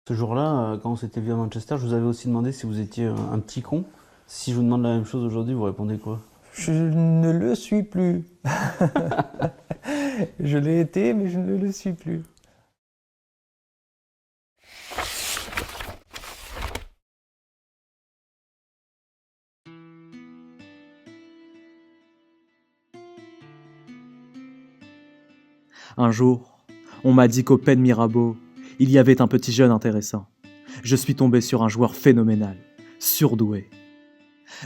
Ce jour-là, quand on s'était vu à Manchester, je vous avais aussi demandé si vous étiez un petit con. Si je vous demande la même chose aujourd'hui, vous répondez quoi? Je ne le suis plus. Je l'ai été, mais je ne le suis plus. Un jour, on m'a dit qu'au Pen Mirabeau, il y avait un petit jeune intéressant. Je suis tombé sur un joueur phénoménal, surdoué.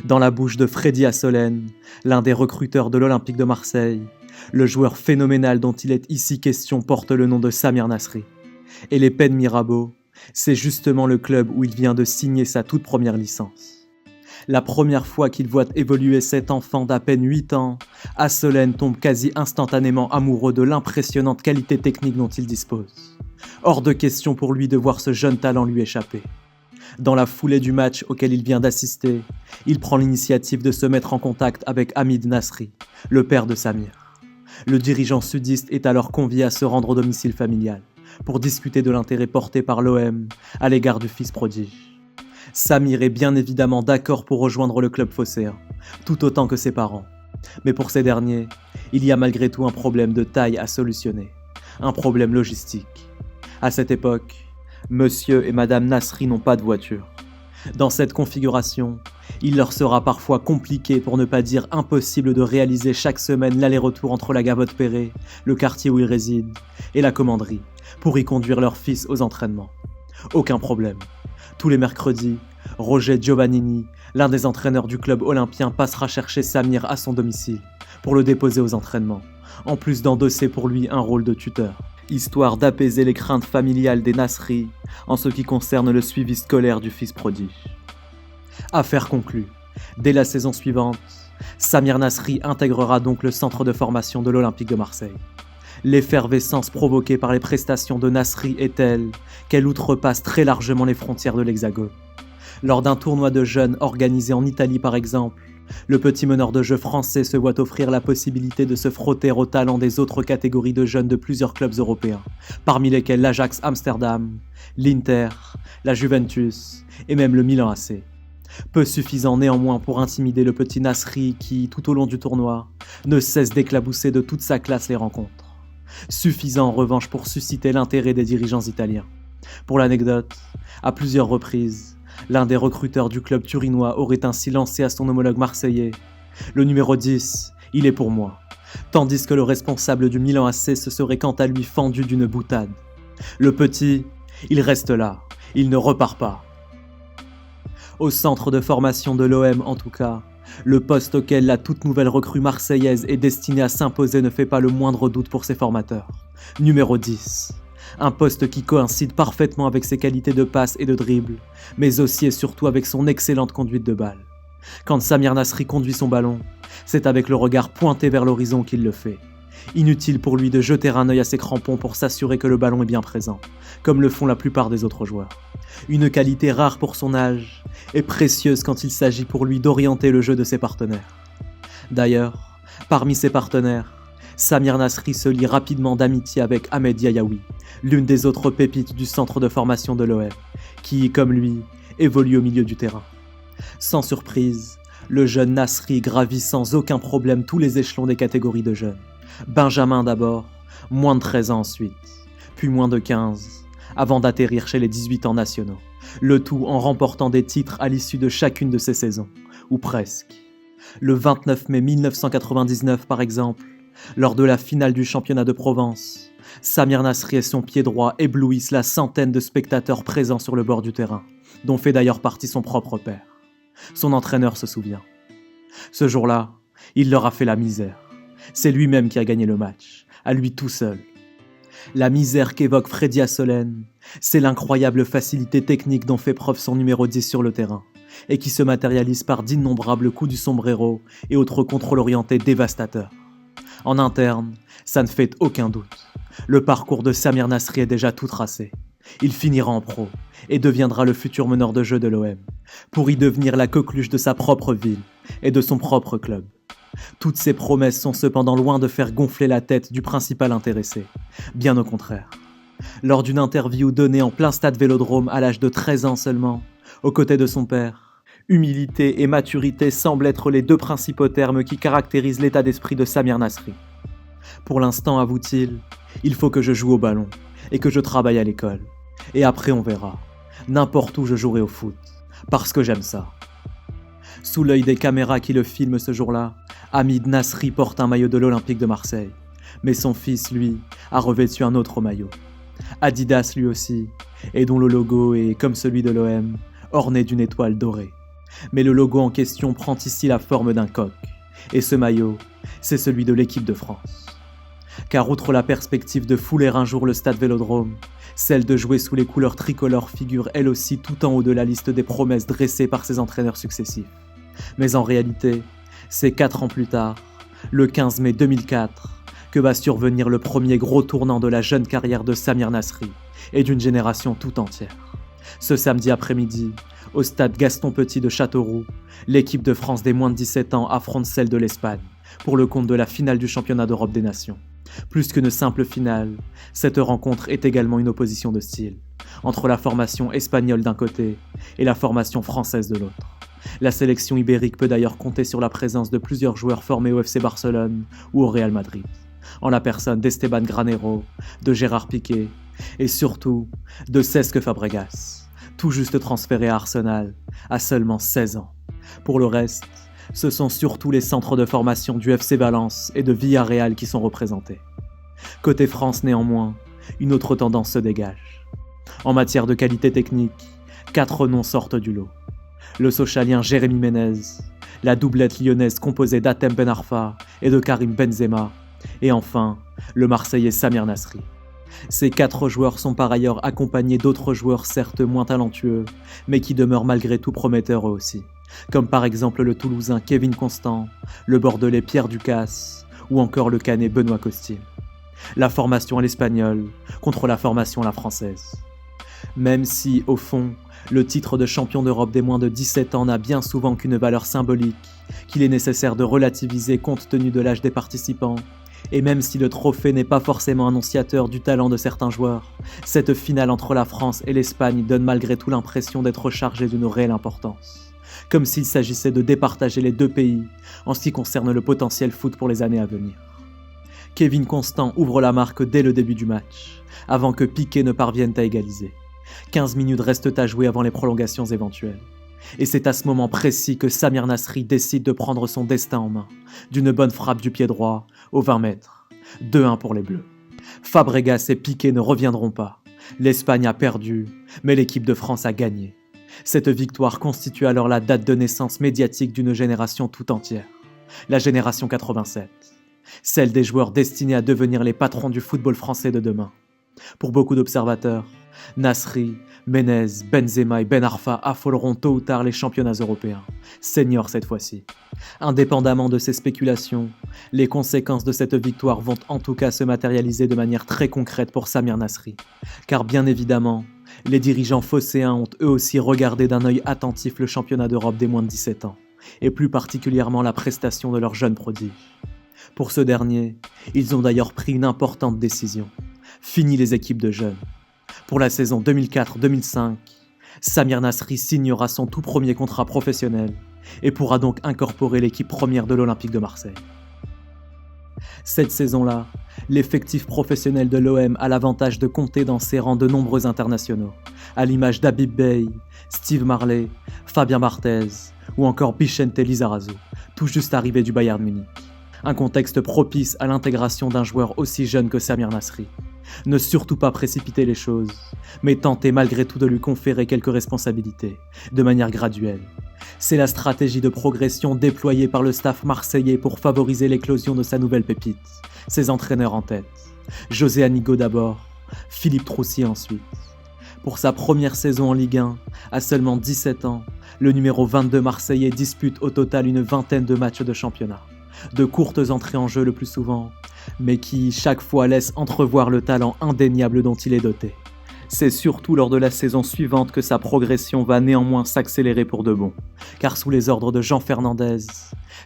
Dans la bouche de Freddy Assolène, l'un des recruteurs de l'Olympique de Marseille, le joueur phénoménal dont il est ici question porte le nom de Samir Nasri. Et les Pen Mirabeau, c'est justement le club où il vient de signer sa toute première licence. La première fois qu'il voit évoluer cet enfant d'à peine 8 ans, Assolène tombe quasi instantanément amoureux de l'impressionnante qualité technique dont il dispose. Hors de question pour lui de voir ce jeune talent lui échapper. Dans la foulée du match auquel il vient d'assister, il prend l'initiative de se mettre en contact avec Hamid Nasri, le père de Samir. Le dirigeant sudiste est alors convié à se rendre au domicile familial pour discuter de l'intérêt porté par l'OM à l'égard du fils prodige. Samir est bien évidemment d'accord pour rejoindre le club phocéen, tout autant que ses parents. Mais pour ces derniers, il y a malgré tout un problème de taille à solutionner, un problème logistique. À cette époque, Monsieur et Madame Nasri n'ont pas de voiture. Dans cette configuration, il leur sera parfois compliqué, pour ne pas dire impossible, de réaliser chaque semaine l'aller-retour entre la Gavotte-Perret, le quartier où ils résident, et la commanderie, pour y conduire leur fils aux entraînements. Aucun problème. Tous les mercredis, Roger Giovannini, l'un des entraîneurs du club olympien, passera chercher Samir à son domicile pour le déposer aux entraînements, en plus d'endosser pour lui un rôle de tuteur, histoire d'apaiser les craintes familiales des Nasri en ce qui concerne le suivi scolaire du fils prodige. Affaire conclue. Dès la saison suivante, Samir Nasri intégrera donc le centre de formation de l'Olympique de Marseille. L'effervescence provoquée par les prestations de Nasri est telle qu'elle outrepasse très largement les frontières de l'Hexagone. Lors d'un tournoi de jeunes organisé en Italie par exemple, le petit meneur de jeu français se voit offrir la possibilité de se frotter aux talents des autres catégories de jeunes de plusieurs clubs européens, parmi lesquels l'Ajax Amsterdam, l'Inter, la Juventus et même le Milan AC. Peu suffisant néanmoins pour intimider le petit Nasri qui, tout au long du tournoi, ne cesse d'éclabousser de toute sa classe les rencontres. Suffisant en revanche pour susciter l'intérêt des dirigeants italiens. Pour l'anecdote, à plusieurs reprises, l'un des recruteurs du club turinois aurait ainsi lancé à son homologue marseillais « Le numéro 10, il est pour moi », tandis que le responsable du Milan AC se serait quant à lui fendu d'une boutade. Le petit, il reste là, il ne repart pas. Au centre de formation de l'OM en tout cas, le poste auquel la toute nouvelle recrue marseillaise est destinée à s'imposer ne fait pas le moindre doute pour ses formateurs. Numéro 10. Un poste qui coïncide parfaitement avec ses qualités de passe et de dribble, mais aussi et surtout avec son excellente conduite de balle. Quand Samir Nasri conduit son ballon, c'est avec le regard pointé vers l'horizon qu'il le fait. Inutile pour lui de jeter un œil à ses crampons pour s'assurer que le ballon est bien présent, comme le font la plupart des autres joueurs. Une qualité rare pour son âge et précieuse quand il s'agit pour lui d'orienter le jeu de ses partenaires. D'ailleurs, parmi ses partenaires, Samir Nasri se lie rapidement d'amitié avec Ahmed Yayaoui, l'une des autres pépites du centre de formation de l'OM, qui, comme lui, évolue au milieu du terrain. Sans surprise, le jeune Nasri gravit sans aucun problème tous les échelons des catégories de jeunes. Benjamin d'abord, moins de 13 ans ensuite, puis moins de 15, avant d'atterrir chez les 18 ans nationaux, le tout en remportant des titres à l'issue de chacune de ces saisons, ou presque. Le 29 mai 1999 par exemple, lors de la finale du championnat de Provence, Samir Nasri et son pied droit éblouissent la centaine de spectateurs présents sur le bord du terrain, dont fait d'ailleurs partie son propre père. Son entraîneur se souvient. Ce jour-là, il leur a fait la misère. C'est lui-même qui a gagné le match, à lui tout seul. La misère qu'évoque Freddy Assolène, c'est l'incroyable facilité technique dont fait preuve son numéro 10 sur le terrain, et qui se matérialise par d'innombrables coups du sombrero et autres contrôles orientés dévastateurs. En interne, ça ne fait aucun doute. Le parcours de Samir Nasri est déjà tout tracé. Il finira en pro et deviendra le futur meneur de jeu de l'OM, pour y devenir la coqueluche de sa propre ville et de son propre club. Toutes ces promesses sont cependant loin de faire gonfler la tête du principal intéressé. Bien au contraire. Lors d'une interview donnée en plein stade Vélodrome à l'âge de 13 ans seulement, aux côtés de son père, humilité et maturité semblent être les deux principaux termes qui caractérisent l'état d'esprit de Samir Nasri. Pour l'instant, avoue-t-il, il faut que je joue au ballon et que je travaille à l'école. Et après on verra. N'importe où je jouerai au foot, parce que j'aime ça. Sous l'œil des caméras qui le filment ce jour-là, Hamid Nasri porte un maillot de l'Olympique de Marseille. Mais son fils, lui, a revêtu un autre maillot. Adidas lui aussi, et dont le logo est, comme celui de l'OM, orné d'une étoile dorée. Mais le logo en question prend ici la forme d'un coq. Et ce maillot, c'est celui de l'équipe de France. Car outre la perspective de fouler un jour le stade Vélodrome, celle de jouer sous les couleurs tricolores figure elle aussi tout en haut de la liste des promesses dressées par ses entraîneurs successifs. Mais en réalité, c'est 4 ans plus tard, le 15 mai 2004, que va survenir le premier gros tournant de la jeune carrière de Samir Nasri et d'une génération tout entière. Ce samedi après-midi, au stade Gaston Petit de Châteauroux, l'équipe de France des moins de 17 ans affronte celle de l'Espagne pour le compte de la finale du championnat d'Europe des Nations. Plus qu'une simple finale, cette rencontre est également une opposition de style, entre la formation espagnole d'un côté et la formation française de l'autre. La sélection ibérique peut d'ailleurs compter sur la présence de plusieurs joueurs formés au FC Barcelone ou au Real Madrid, en la personne d'Esteban Granero, de Gérard Piqué et surtout de Cesc Fabregas, tout juste transféré à Arsenal à seulement 16 ans. Pour le reste, ce sont surtout les centres de formation du FC Valence et de Villarreal qui sont représentés. Côté France néanmoins, une autre tendance se dégage. En matière de qualité technique, 4 noms sortent du lot. Le Sochalien Jérémy Ménez, la doublette lyonnaise composée d'Hatem Ben Arfa et de Karim Benzema, et enfin, le Marseillais Samir Nasri. Ces 4 joueurs sont par ailleurs accompagnés d'autres joueurs certes moins talentueux, mais qui demeurent malgré tout prometteurs eux aussi, comme par exemple le Toulousain Kevin Constant, le Bordelais Pierre Ducasse, ou encore le Canet Benoît Costil. La formation à l'espagnole contre la formation à la française. Même si, au fond, le titre de champion d'Europe des moins de 17 ans n'a bien souvent qu'une valeur symbolique, qu'il est nécessaire de relativiser compte tenu de l'âge des participants, et même si le trophée n'est pas forcément annonciateur du talent de certains joueurs, cette finale entre la France et l'Espagne donne malgré tout l'impression d'être chargée d'une réelle importance, comme s'il s'agissait de départager les deux pays en ce qui concerne le potentiel foot pour les années à venir. Kevin Constant ouvre la marque dès le début du match, avant que Piqué ne parvienne à égaliser. 15 minutes restent à jouer avant les prolongations éventuelles. Et c'est à ce moment précis que Samir Nasri décide de prendre son destin en main, d'une bonne frappe du pied droit, aux 20 mètres. 2-1 pour les Bleus. Fabregas et Piqué ne reviendront pas. L'Espagne a perdu, mais l'équipe de France a gagné. Cette victoire constitue alors la date de naissance médiatique d'une génération tout entière. La génération 87. Celle des joueurs destinés à devenir les patrons du football français de demain. Pour beaucoup d'observateurs, Nasri, Ménez, Benzema et Ben Arfa affoleront tôt ou tard les championnats européens, seniors cette fois-ci. Indépendamment de ces spéculations, les conséquences de cette victoire vont en tout cas se matérialiser de manière très concrète pour Samir Nasri. Car bien évidemment, les dirigeants phocéens ont eux aussi regardé d'un œil attentif le championnat d'Europe des moins de 17 ans, et plus particulièrement la prestation de leur jeune prodige. Pour ce dernier, ils ont d'ailleurs pris une importante décision. Fini les équipes de jeunes. Pour la saison 2004-2005, Samir Nasri signera son tout premier contrat professionnel et pourra donc incorporer l'équipe première de l'Olympique de Marseille. Cette saison-là, l'effectif professionnel de l'OM a l'avantage de compter dans ses rangs de nombreux internationaux, à l'image d'Habib Beye, Steve Marley, Fabien Barthez ou encore Vicente Lizarazu, tout juste arrivé du Bayern Munich. Un contexte propice à l'intégration d'un joueur aussi jeune que Samir Nasri. Ne surtout pas précipiter les choses, mais tenter malgré tout de lui conférer quelques responsabilités, de manière graduelle. C'est la stratégie de progression déployée par le staff marseillais pour favoriser l'éclosion de sa nouvelle pépite, ses entraîneurs en tête. José Anigo d'abord, Philippe Troussy ensuite. Pour sa première saison en Ligue 1, à seulement 17 ans, le numéro 22 marseillais dispute au total une vingtaine de matchs de championnat. De courtes entrées en jeu le plus souvent, mais qui chaque fois laissent entrevoir le talent indéniable dont il est doté. C'est surtout lors de la saison suivante que sa progression va néanmoins s'accélérer pour de bon, car sous les ordres de Jean Fernandez,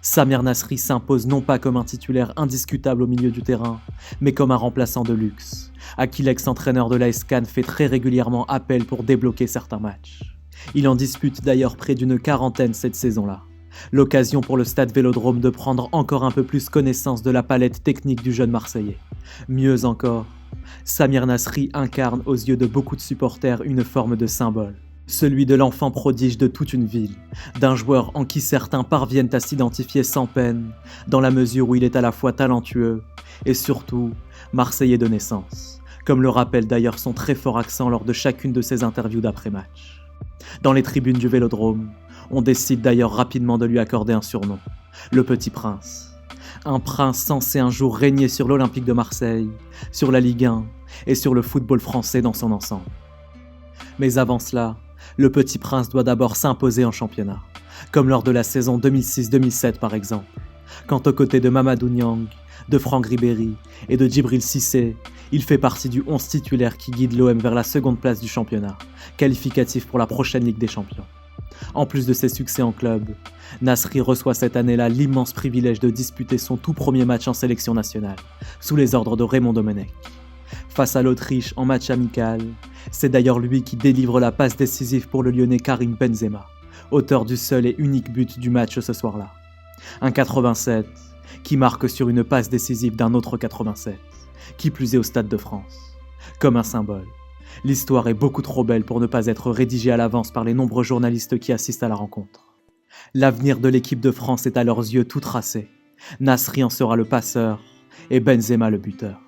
Samir Nasri s'impose non pas comme un titulaire indiscutable au milieu du terrain, mais comme un remplaçant de luxe, à qui l'ex-entraîneur de l'AS Cannes fait très régulièrement appel pour débloquer certains matchs. Il en dispute d'ailleurs près d'une quarantaine cette saison-là. L'occasion pour le Stade Vélodrome de prendre encore un peu plus connaissance de la palette technique du jeune Marseillais. Mieux encore, Samir Nasri incarne aux yeux de beaucoup de supporters une forme de symbole. Celui de l'enfant prodige de toute une ville, d'un joueur en qui certains parviennent à s'identifier sans peine, dans la mesure où il est à la fois talentueux et surtout Marseillais de naissance, comme le rappelle d'ailleurs son très fort accent lors de chacune de ses interviews d'après-match. Dans les tribunes du Vélodrome, on décide d'ailleurs rapidement de lui accorder un surnom, le Petit Prince. Un prince censé un jour régner sur l'Olympique de Marseille, sur la Ligue 1 et sur le football français dans son ensemble. Mais avant cela, le Petit Prince doit d'abord s'imposer en championnat, comme lors de la saison 2006-2007 par exemple, quand aux côtés de Mamadou Niang, de Franck Ribéry et de Djibril Cissé, il fait partie du 11 titulaire qui guide l'OM vers la seconde place du championnat, qualificatif pour la prochaine Ligue des Champions. En plus de ses succès en club, Nasri reçoit cette année-là l'immense privilège de disputer son tout premier match en sélection nationale, sous les ordres de Raymond Domenech. Face à l'Autriche en match amical, c'est d'ailleurs lui qui délivre la passe décisive pour le Lyonnais Karim Benzema, auteur du seul et unique but du match ce soir-là. Un 87 qui marque sur une passe décisive d'un autre 87, qui plus est au Stade de France. Comme un symbole. L'histoire est beaucoup trop belle pour ne pas être rédigée à l'avance par les nombreux journalistes qui assistent à la rencontre. L'avenir de l'équipe de France est à leurs yeux tout tracé. Nasri en sera le passeur et Benzema le buteur.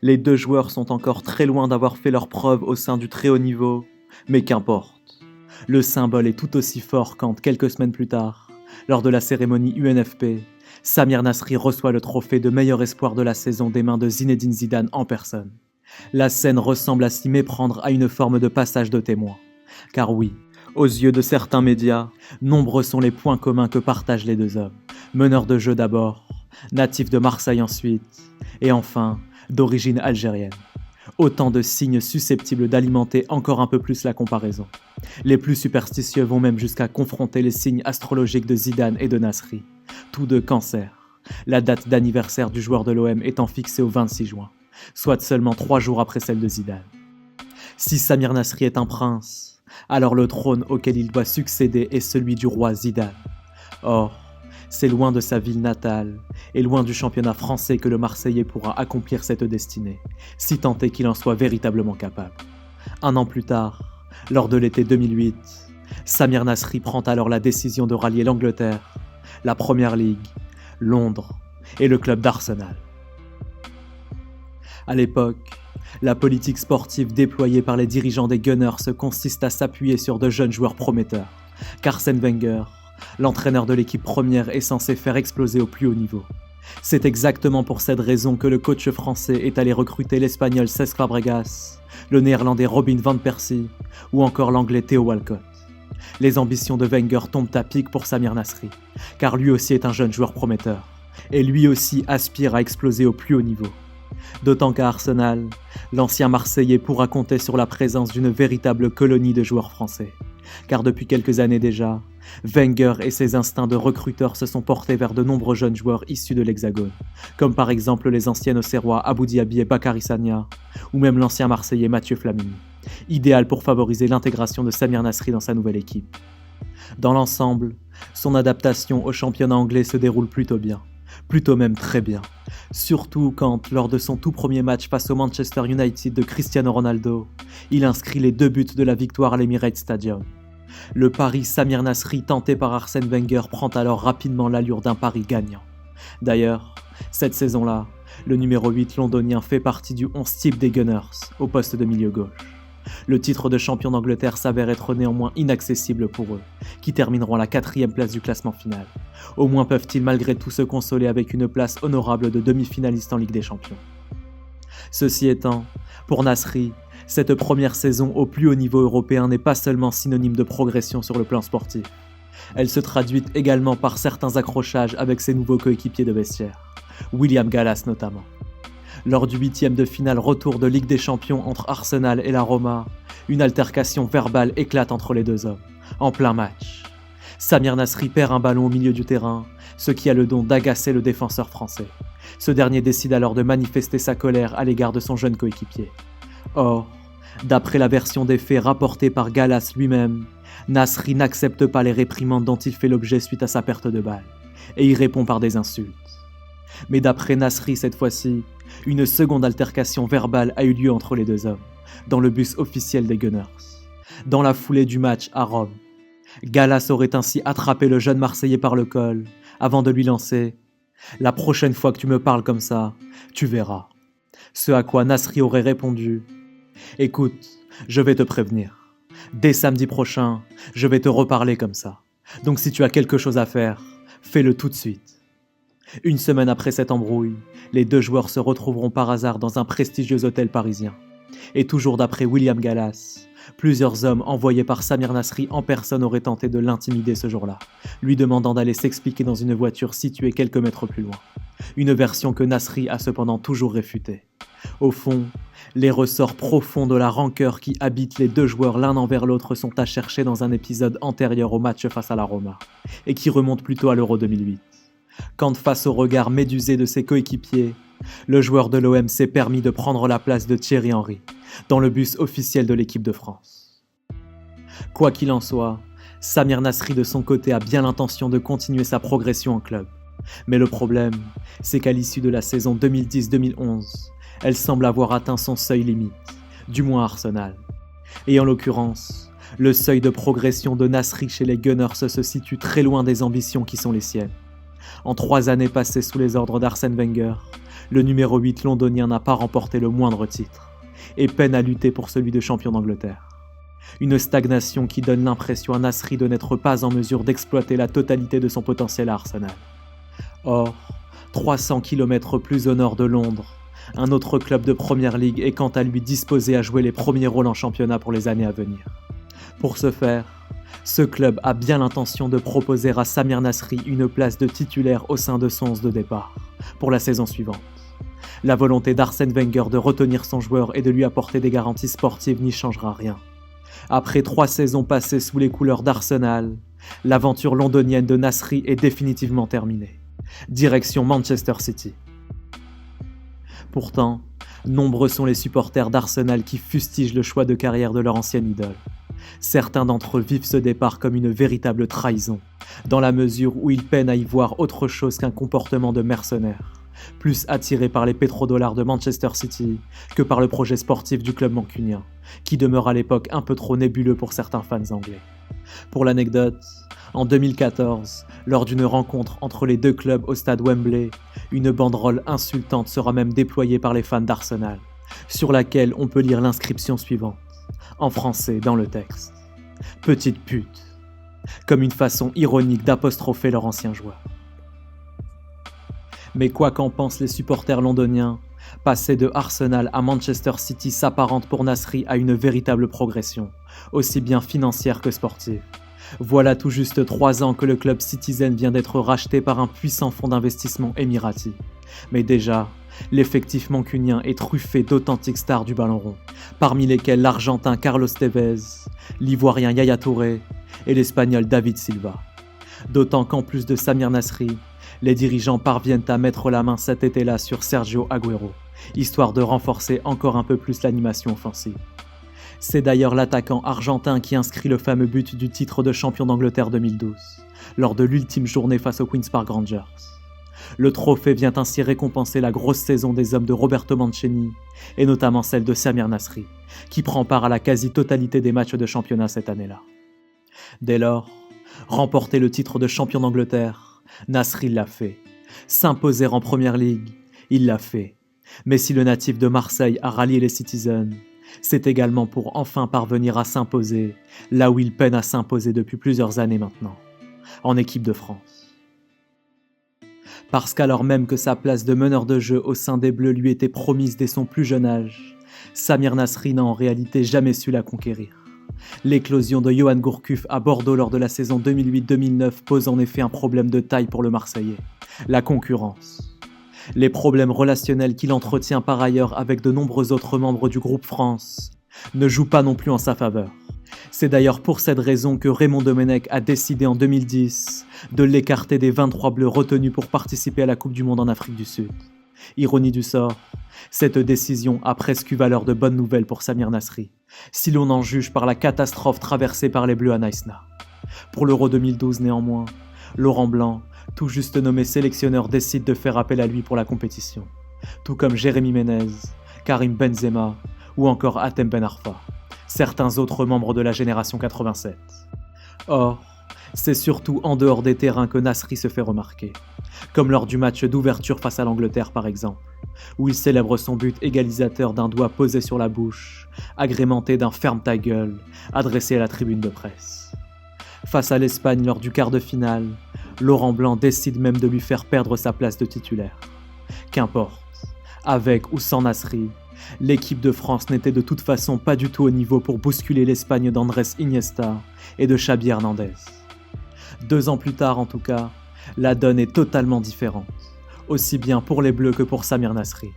Les deux joueurs sont encore très loin d'avoir fait leurs preuves au sein du très haut niveau, mais qu'importe. Le symbole est tout aussi fort quand, quelques semaines plus tard, lors de la cérémonie UNFP, Samir Nasri reçoit le trophée de meilleur espoir de la saison des mains de Zinedine Zidane en personne. La scène ressemble à s'y méprendre à une forme de passage de témoin. Car oui, aux yeux de certains médias, nombreux sont les points communs que partagent les deux hommes. Meneur de jeu d'abord, natif de Marseille ensuite, et enfin, d'origine algérienne. Autant de signes susceptibles d'alimenter encore un peu plus la comparaison. Les plus superstitieux vont même jusqu'à confronter les signes astrologiques de Zidane et de Nasri. Tous deux Cancer, la date d'anniversaire du joueur de l'OM étant fixée au 26 juin, soit seulement 3 jours après celle de Zidane. Si Samir Nasri est un prince, alors le trône auquel il doit succéder est celui du roi Zidane. Or, c'est loin de sa ville natale et loin du championnat français que le Marseillais pourra accomplir cette destinée, si tant est qu'il en soit véritablement capable. Un an plus tard, lors de l'été 2008, Samir Nasri prend alors la décision de rallier l'Angleterre, la Première Ligue, Londres et le club d'Arsenal. À l'époque, la politique sportive déployée par les dirigeants des Gunners consiste à s'appuyer sur de jeunes joueurs prometteurs, qu'Arsène Wenger, l'entraîneur de l'équipe première, est censé faire exploser au plus haut niveau. C'est exactement pour cette raison que le coach français est allé recruter l'Espagnol Cesc Fabregas, le Néerlandais Robin van Persie ou encore l'Anglais Theo Walcott. Les ambitions de Wenger tombent à pic pour Samir Nasri, car lui aussi est un jeune joueur prometteur, et lui aussi aspire à exploser au plus haut niveau. D'autant qu'à Arsenal, l'ancien Marseillais pourra compter sur la présence d'une véritable colonie de joueurs français. Car depuis quelques années déjà, Wenger et ses instincts de recruteur se sont portés vers de nombreux jeunes joueurs issus de l'Hexagone, comme par exemple les anciens Auxerrois Abou Diaby et Bakary Sagna, ou même l'ancien Marseillais Mathieu Flamini, idéal pour favoriser l'intégration de Samir Nasri dans sa nouvelle équipe. Dans l'ensemble, son adaptation au championnat anglais se déroule plutôt bien. Plutôt même très bien. Surtout quand, lors de son tout premier match face au Manchester United de Cristiano Ronaldo, il inscrit les 2 buts de la victoire à l'Emirates Stadium. Le pari Samir Nasri tenté par Arsène Wenger prend alors rapidement l'allure d'un pari gagnant. D'ailleurs, cette saison-là, le numéro 8 londonien fait partie du 11 type des Gunners, au poste de milieu gauche. Le titre de champion d'Angleterre s'avère être néanmoins inaccessible pour eux, qui termineront à la 4e place du classement final. Au moins peuvent-ils malgré tout se consoler avec une place honorable de demi-finaliste en Ligue des Champions. Ceci étant, pour Nasri, cette première saison au plus haut niveau européen n'est pas seulement synonyme de progression sur le plan sportif. Elle se traduit également par certains accrochages avec ses nouveaux coéquipiers de vestiaire, William Gallas notamment. Lors du 8e de finale retour de Ligue des Champions entre Arsenal et la Roma, une altercation verbale éclate entre les deux hommes, en plein match. Samir Nasri perd un ballon au milieu du terrain, ce qui a le don d'agacer le défenseur français. Ce dernier décide alors de manifester sa colère à l'égard de son jeune coéquipier. Or, d'après la version des faits rapportée par Gallas lui-même, Nasri n'accepte pas les réprimandes dont il fait l'objet suite à sa perte de balle, et y répond par des insultes. Mais d'après Nasri cette fois-ci, une seconde altercation verbale a eu lieu entre les deux hommes, dans le bus officiel des Gunners. Dans la foulée du match à Rome, Gallas aurait ainsi attrapé le jeune Marseillais par le col, avant de lui lancer « La prochaine fois que tu me parles comme ça, tu verras ». Ce à quoi Nasri aurait répondu « Écoute, je vais te prévenir. Dès samedi prochain, je vais te reparler comme ça. Donc si tu as quelque chose à faire, fais-le tout de suite. » Une semaine après cette embrouille, les deux joueurs se retrouveront par hasard dans un prestigieux hôtel parisien. Et toujours d'après William Gallas, plusieurs hommes envoyés par Samir Nasri en personne auraient tenté de l'intimider ce jour-là, lui demandant d'aller s'expliquer dans une voiture située quelques mètres plus loin. Une version que Nasri a cependant toujours réfutée. Au fond, les ressorts profonds de la rancœur qui habitent les deux joueurs l'un envers l'autre sont à chercher dans un épisode antérieur au match face à la Roma, et qui remonte plutôt à l'Euro 2008. Quand face au regard médusé de ses coéquipiers, le joueur de l'OM s'est permis de prendre la place de Thierry Henry dans le bus officiel de l'équipe de France. Quoi qu'il en soit, Samir Nasri de son côté a bien l'intention de continuer sa progression en club. Mais le problème, c'est qu'à l'issue de la saison 2010-2011, elle semble avoir atteint son seuil limite, du moins à Arsenal. Et en l'occurrence, le seuil de progression de Nasri chez les Gunners se situe très loin des ambitions qui sont les siennes. En 3 années passées sous les ordres d'Arsène Wenger, le numéro 8 londonien n'a pas remporté le moindre titre, et peine à lutter pour celui de champion d'Angleterre. Une stagnation qui donne l'impression à Nasri de n'être pas en mesure d'exploiter la totalité de son potentiel à Arsenal. Or, 300 km plus au nord de Londres, un autre club de Première Ligue est quant à lui disposé à jouer les premiers rôles en championnat pour les années à venir. Pour ce faire, ce club a bien l'intention de proposer à Samir Nasri une place de titulaire au sein de son 11 de départ, pour la saison suivante. La volonté d'Arsène Wenger de retenir son joueur et de lui apporter des garanties sportives n'y changera rien. Après 3 saisons passées sous les couleurs d'Arsenal, l'aventure londonienne de Nasri est définitivement terminée. Direction Manchester City. Pourtant, nombreux sont les supporters d'Arsenal qui fustigent le choix de carrière de leur ancienne idole. Certains d'entre eux vivent ce départ comme une véritable trahison, dans la mesure où ils peinent à y voir autre chose qu'un comportement de mercenaire, plus attiré par les pétrodollars de Manchester City que par le projet sportif du club mancunien, qui demeure à l'époque un peu trop nébuleux pour certains fans anglais. Pour l'anecdote, en 2014, lors d'une rencontre entre les deux clubs au stade Wembley, une banderole insultante sera même déployée par les fans d'Arsenal, sur laquelle on peut lire l'inscription suivante, en français dans le texte. « Petite pute », comme une façon ironique d'apostropher leur ancien joueur. Mais quoi qu'en pensent les supporters londoniens, passer de Arsenal à Manchester City s'apparente pour Nasri à une véritable progression, aussi bien financière que sportive. Voilà tout juste 3 ans que le club Citizen vient d'être racheté par un puissant fonds d'investissement émirati. Mais déjà, l'effectif mancunien est truffé d'authentiques stars du ballon rond, parmi lesquels l'Argentin Carlos Tevez, l'Ivoirien Yaya Touré et l'Espagnol David Silva. D'autant qu'en plus de Samir Nasri, les dirigeants parviennent à mettre la main cet été-là sur Sergio Agüero, histoire de renforcer encore un peu plus l'animation offensive. C'est d'ailleurs l'attaquant argentin qui inscrit le fameux but du titre de champion d'Angleterre 2012, lors de l'ultime journée face aux Queen's Park Rangers. Le trophée vient ainsi récompenser la grosse saison des hommes de Roberto Mancini, et notamment celle de Samir Nasri, qui prend part à la quasi-totalité des matchs de championnat cette année-là. Dès lors, remporter le titre de champion d'Angleterre, Nasri l'a fait. S'imposer en Première Ligue, il l'a fait. Mais si le natif de Marseille a rallié les Citizens, c'est également pour enfin parvenir à s'imposer, là où il peine à s'imposer depuis plusieurs années maintenant, en équipe de France. Parce qu'alors même que sa place de meneur de jeu au sein des Bleus lui était promise dès son plus jeune âge, Samir Nasri n'a en réalité jamais su la conquérir. L'éclosion de Yoann Gourcuff à Bordeaux lors de la saison 2008-2009 pose en effet un problème de taille pour le Marseillais, la concurrence. Les problèmes relationnels qu'il entretient par ailleurs avec de nombreux autres membres du groupe France ne jouent pas non plus en sa faveur. C'est d'ailleurs pour cette raison que Raymond Domenech a décidé en 2010 de l'écarter des 23 Bleus retenus pour participer à la Coupe du Monde en Afrique du Sud. Ironie du sort, cette décision a presque eu valeur de bonne nouvelle pour Samir Nasri, si l'on en juge par la catastrophe traversée par les Bleus à Naïsna. Pour l'Euro 2012 néanmoins, Laurent Blanc, tout juste nommé sélectionneur, décide de faire appel à lui pour la compétition, tout comme Jérémy Ménez, Karim Benzema ou encore Hatem Ben Arfa, certains autres membres de la génération 87. Or, c'est surtout en dehors des terrains que Nasri se fait remarquer, comme lors du match d'ouverture face à l'Angleterre par exemple, où il célèbre son but égalisateur d'un doigt posé sur la bouche, agrémenté d'un « ferme ta gueule » adressé à la tribune de presse. Face à l'Espagne lors du quart de finale, Laurent Blanc décide même de lui faire perdre sa place de titulaire. Qu'importe, avec ou sans Nasri, l'équipe de France n'était de toute façon pas du tout au niveau pour bousculer l'Espagne d'Andrés Iniesta et de Xavi Hernandez. 2 ans plus tard en tout cas, la donne est totalement différente, aussi bien pour les Bleus que pour Samir Nasri.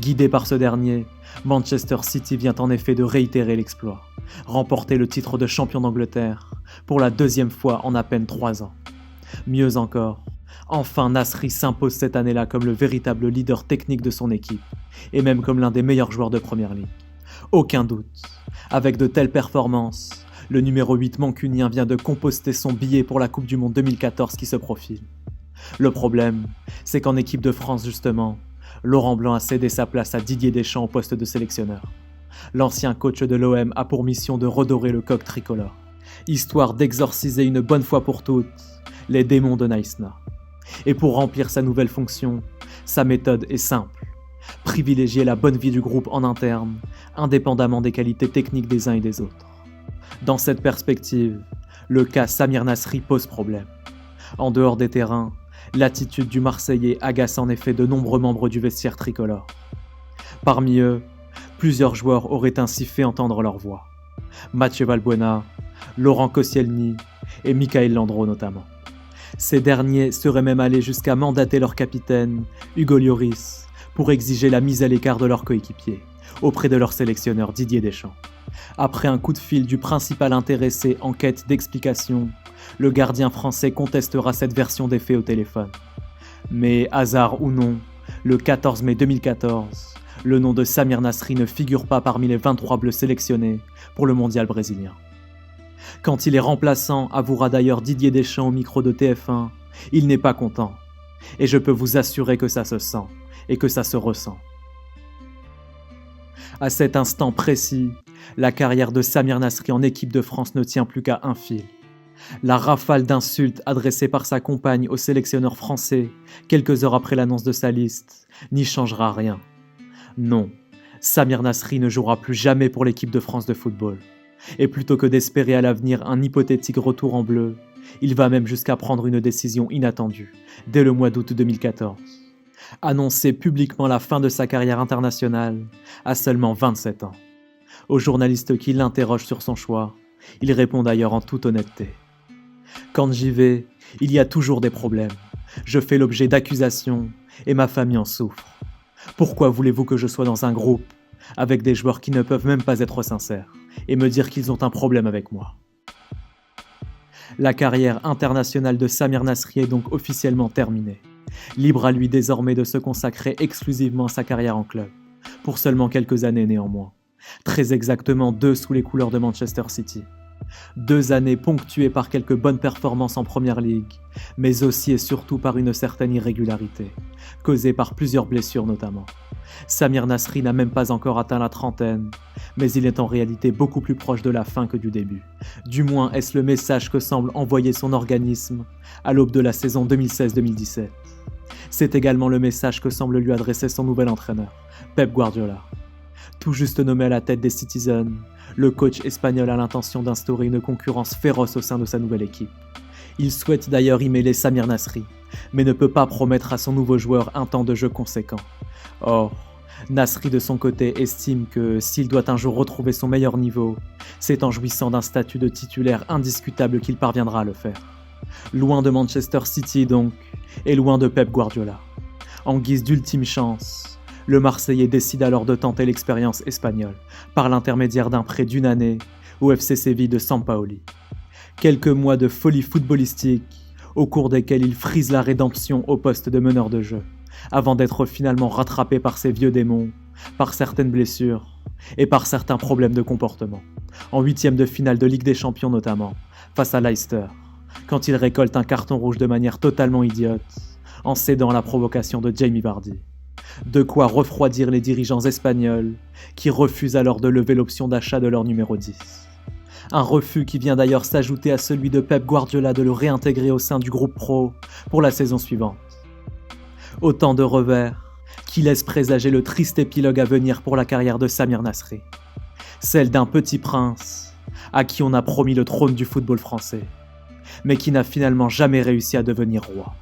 Guidé par ce dernier, Manchester City vient en effet de réitérer l'exploit, remporter le titre de champion d'Angleterre pour la 2e fois en à peine 3 ans. Mieux encore, enfin Nasri s'impose cette année-là comme le véritable leader technique de son équipe, et même comme l'un des meilleurs joueurs de Première Ligue. Aucun doute, avec de telles performances, le numéro 8 mancunien vient de composter son billet pour la Coupe du Monde 2014 qui se profile. Le problème, c'est qu'en équipe de France justement, Laurent Blanc a cédé sa place à Didier Deschamps au poste de sélectionneur. L'ancien coach de l'OM a pour mission de redorer le coq tricolore, histoire d'exorciser une bonne fois pour toutes les démons de Naïsna. Et pour remplir sa nouvelle fonction, sa méthode est simple. Privilégier la bonne vie du groupe en interne, indépendamment des qualités techniques des uns et des autres. Dans cette perspective, le cas Samir Nasri pose problème. En dehors des terrains, l'attitude du Marseillais agace en effet de nombreux membres du vestiaire tricolore. Parmi eux, plusieurs joueurs auraient ainsi fait entendre leur voix. Mathieu Valbuena, Laurent Koscielny et Michael Landreau notamment. Ces derniers seraient même allés jusqu'à mandater leur capitaine, Hugo Lloris, pour exiger la mise à l'écart de leur coéquipier, auprès de leur sélectionneur Didier Deschamps. Après un coup de fil du principal intéressé en quête d'explication, le gardien français contestera cette version des faits au téléphone. Mais hasard ou non, le 14 mai 2014, le nom de Samir Nasri ne figure pas parmi les 23 Bleus sélectionnés pour le mondial brésilien. Quand il est remplaçant, avouera d'ailleurs Didier Deschamps au micro de TF1, il n'est pas content. Et je peux vous assurer que ça se sent et que ça se ressent. À cet instant précis, la carrière de Samir Nasri en équipe de France ne tient plus qu'à un fil. La rafale d'insultes adressée par sa compagne au sélectionneur français, quelques heures après l'annonce de sa liste, n'y changera rien. Non, Samir Nasri ne jouera plus jamais pour l'équipe de France de football. Et plutôt que d'espérer à l'avenir un hypothétique retour en bleu, il va même jusqu'à prendre une décision inattendue, dès le mois d'août 2014. Annoncer publiquement la fin de sa carrière internationale à seulement 27 ans. Aux journalistes qui l'interrogent sur son choix, il répond d'ailleurs en toute honnêteté. « Quand j'y vais, il y a toujours des problèmes. Je fais l'objet d'accusations et ma famille en souffre. Pourquoi voulez-vous que je sois dans un groupe avec des joueurs qui ne peuvent même pas être sincères et me dire qu'ils ont un problème avec moi ?» La carrière internationale de Samir Nasri est donc officiellement terminée. Libre à lui désormais de se consacrer exclusivement à sa carrière en club, pour seulement quelques années néanmoins. Très exactement 2 sous les couleurs de Manchester City. 2 années ponctuées par quelques bonnes performances en Première Ligue, mais aussi et surtout par une certaine irrégularité, causée par plusieurs blessures notamment. Samir Nasri n'a même pas encore atteint la trentaine, mais il est en réalité beaucoup plus proche de la fin que du début. Du moins est-ce le message que semble envoyer son organisme à l'aube de la saison 2016-2017. C'est également le message que semble lui adresser son nouvel entraîneur, Pep Guardiola. Tout juste nommé à la tête des Citizens, le coach espagnol a l'intention d'instaurer une concurrence féroce au sein de sa nouvelle équipe. Il souhaite d'ailleurs y mêler Samir Nasri, mais ne peut pas promettre à son nouveau joueur un temps de jeu conséquent. Or, Nasri de son côté estime que s'il doit un jour retrouver son meilleur niveau, c'est en jouissant d'un statut de titulaire indiscutable qu'il parviendra à le faire. Loin de Manchester City donc, et loin de Pep Guardiola. En guise d'ultime chance, le Marseillais décide alors de tenter l'expérience espagnole par l'intermédiaire d'un prêt d'1 année au FC Séville de Sampaoli. Quelques mois de folie footballistique au cours desquels il frise la rédemption au poste de meneur de jeu, avant d'être finalement rattrapé par ses vieux démons, par certaines blessures et par certains problèmes de comportement, en 8e de finale de Ligue des Champions notamment, face à Leicester, quand il récolte un carton rouge de manière totalement idiote, en cédant à la provocation de Jamie Vardy. De quoi refroidir les dirigeants espagnols, qui refusent alors de lever l'option d'achat de leur numéro 10. Un refus qui vient d'ailleurs s'ajouter à celui de Pep Guardiola de le réintégrer au sein du groupe pro pour la saison suivante. Autant de revers qui laissent présager le triste épilogue à venir pour la carrière de Samir Nasri. Celle d'un petit prince à qui on a promis le trône du football français, mais qui n'a finalement jamais réussi à devenir roi.